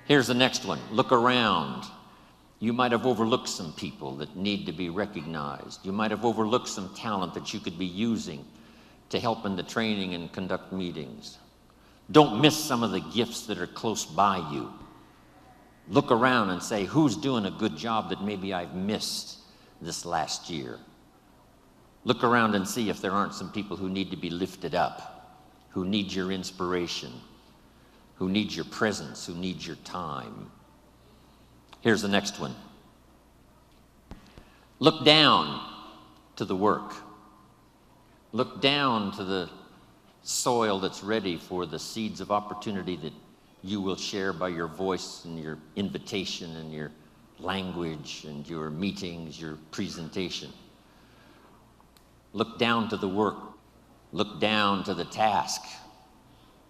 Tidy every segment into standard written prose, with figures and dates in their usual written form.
Here's the next one. Look around. You might have overlooked some people that need to be recognized. You might have overlooked some talent that you could be using to help in the training and conduct meetings. Don't miss some of the gifts that are close by you. Look around and say, who's doing a good job that maybe I've missed this last year? Look around and see if there aren't some people who need to be lifted up, who need your inspiration, who need your presence, who need your time. Here's the next one. Look down to the work. Look down to the soil that's ready for the seeds of opportunity that you will share by your voice and your invitation and your language and your meetings, your presentation. Look down to the work. Look down to the task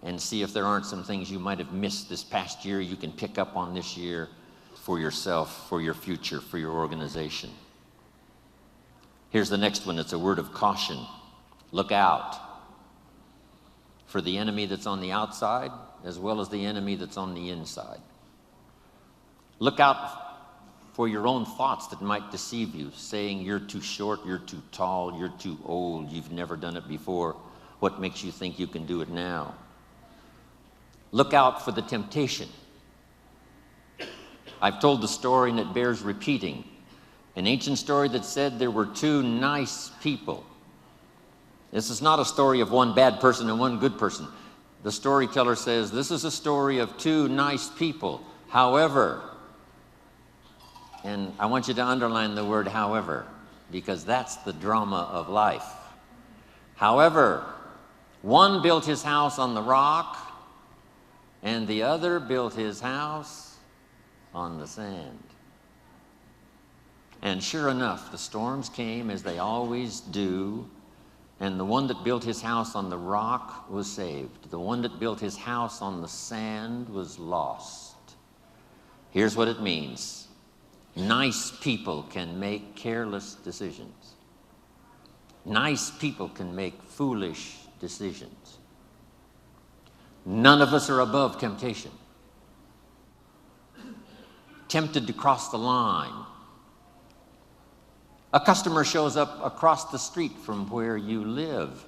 and see if there aren't some things you might have missed this past year you can pick up on this year for yourself, for your future, for your organization. Here's the next one. It's a word of caution. Look out for the enemy that's on the outside as well as the enemy that's on the inside. Look out for your own thoughts that might deceive you, saying you're too short, you're too tall, you're too old, you've never done it before. What makes you think you can do it now? Look out for the temptation. I've told the story and it bears repeating. An ancient story that said there were two nice people. This is not a story of one bad person and one good person. The storyteller says this is a story of two nice people. However, and I want you to underline the word however, because that's the drama of life. However, one built his house on the rock and the other built his house on the sand. And sure enough, the storms came as they always do, and the one that built his house on the rock was saved. The one that built his house on the sand was lost. Here's what it means. Nice people can make careless decisions. Nice people can make foolish decisions. None of us are above temptation. Tempted to cross the line. A customer shows up across the street from where you live,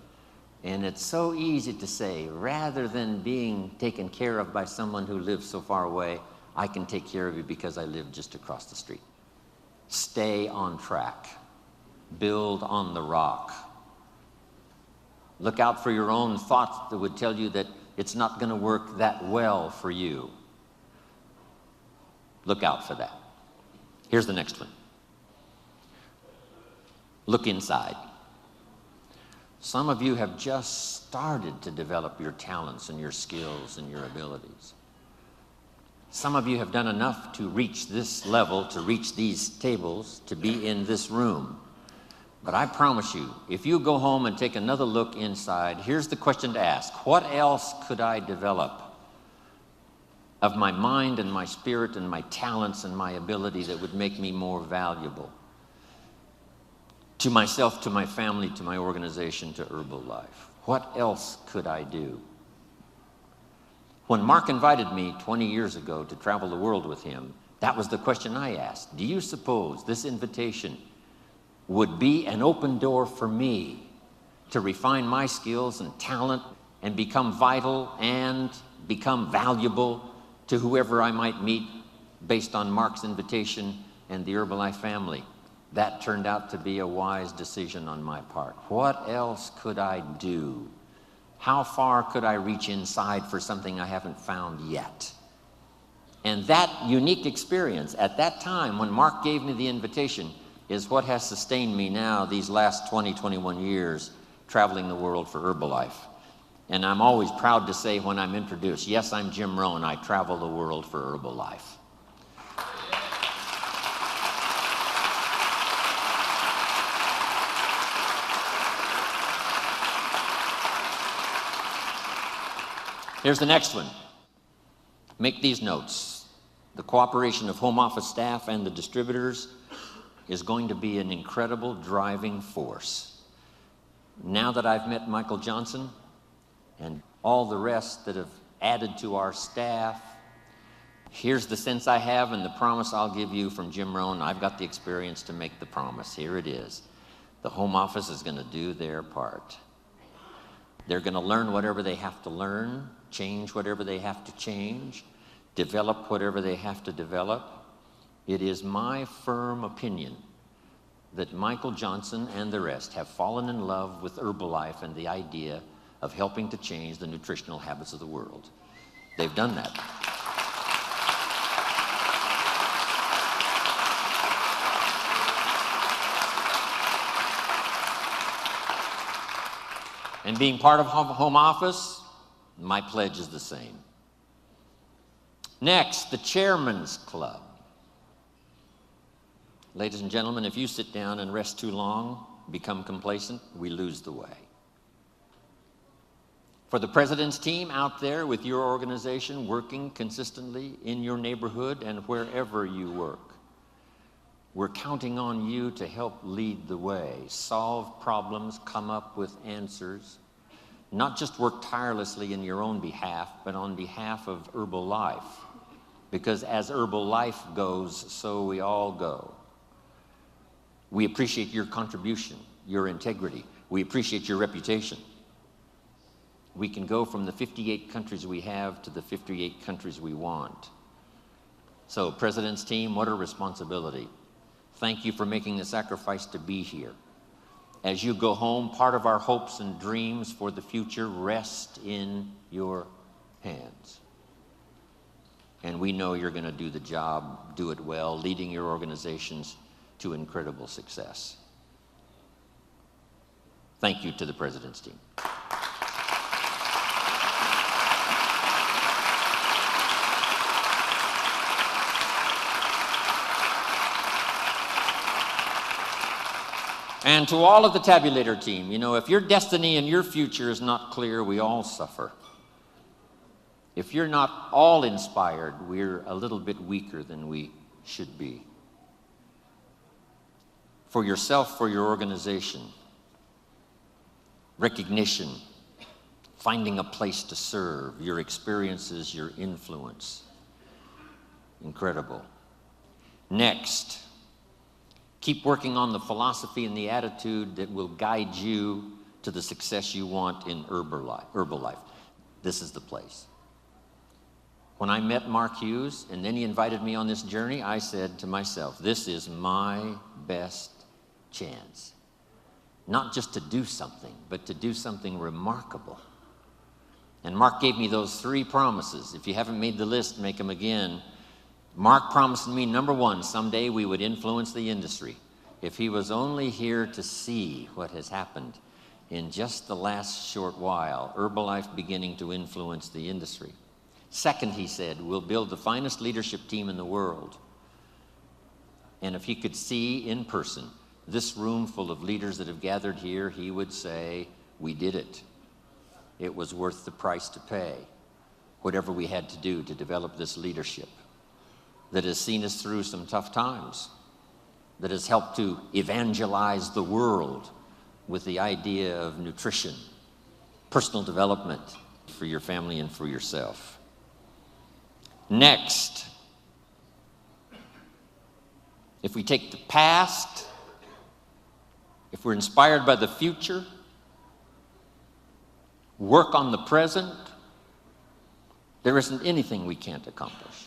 and it's so easy to say, rather than being taken care of by someone who lives so far away, I can take care of you because I live just across the street. Stay on track. Build on the rock. Look out for your own thoughts that would tell you that it's not going to work that well for you. Look out for that. Here's the next one. Look inside. Some of you have just started to develop your talents and your skills and your abilities. Some of you have done enough to reach this level, to reach these tables, to be in this room. But I promise you, if you go home and take another look inside, here's the question to ask. What else could I develop of my mind and my spirit and my talents and my ability that would make me more valuable to myself, to my family, to my organization, to Herbalife? What else could I do? When Mark invited me 20 years ago to travel the world with him, that was the question I asked. Do you suppose this invitation would be an open door for me to refine my skills and talent and become vital and become valuable to whoever I might meet based on Mark's invitation and the Herbalife family? That turned out to be a wise decision on my part. What else could I do? How far could I reach inside for something I haven't found yet? And that unique experience at that time when Mark gave me the invitation is what has sustained me now these last 20, 21 years traveling the world for Herbalife. And I'm always proud to say when I'm introduced, yes, I'm Jim Rohn, I travel the world for Herbalife. Here's the next one. Make these notes. The cooperation of home office staff and the distributors is going to be an incredible driving force. Now that I've met Michael Johnson and all the rest that have added to our staff, Here's the sense I have and the promise I'll give you from Jim Rohn. I've got the experience to make the promise. Here it is. The home office is going to do their part. They're going to learn whatever they have to learn, change whatever they have to change, develop whatever they have to develop. It is my firm opinion that Michael Johnson and the rest have fallen in love with Herbalife and the idea of helping to change the nutritional habits of the world. They've done that. And being part of home office, my pledge is the same. Next, the Chairman's Club. Ladies and gentlemen, if you sit down and rest too long, become complacent, we lose the way. For the President's team out there with your organization, working consistently in your neighborhood and wherever you work, we're counting on you to help lead the way, solve problems, come up with answers, not just work tirelessly in your own behalf, but on behalf of Herbalife. Because as Herbalife goes, so we all go. We appreciate your contribution, your integrity. We appreciate your reputation. We can go from the 58 countries we have to the 58 countries we want. So, President's team, what a responsibility. Thank you for making the sacrifice to be here. As you go home, part of our hopes and dreams for the future rest in your hands. And we know you're going to do the job, do it well, leading your organizations to incredible success. Thank you to the President's team. And to all of the tabulator team, you know, if your destiny and your future is not clear, we all suffer. If you're not all inspired, we're a little bit weaker than we should be. For yourself, for your organization, recognition, finding a place to serve, your experiences, your influence. Incredible. Next, keep working on the philosophy and the attitude that will guide you to the success you want in Herbalife. This is the place. When I met Mark Hughes and then he invited me on this journey, I said to myself, this is my best chance. Not just to do something, but to do something remarkable. And Mark gave me those 3 promises. If you haven't made the list, make them again. Mark promised me, number 1, someday we would influence the industry. If he was only here to see what has happened in just the last short while, Herbalife beginning to influence the industry. Second, he said, we'll build the finest leadership team in the world. And if he could see in person this room full of leaders that have gathered here, he would say, we did it. It was worth the price to pay, whatever we had to do to develop this leadership that has seen us through some tough times, that has helped to evangelize the world with the idea of nutrition, personal development for your family and for yourself. Next, if we take the past, if we're inspired by the future, work on the present, there isn't anything we can't accomplish.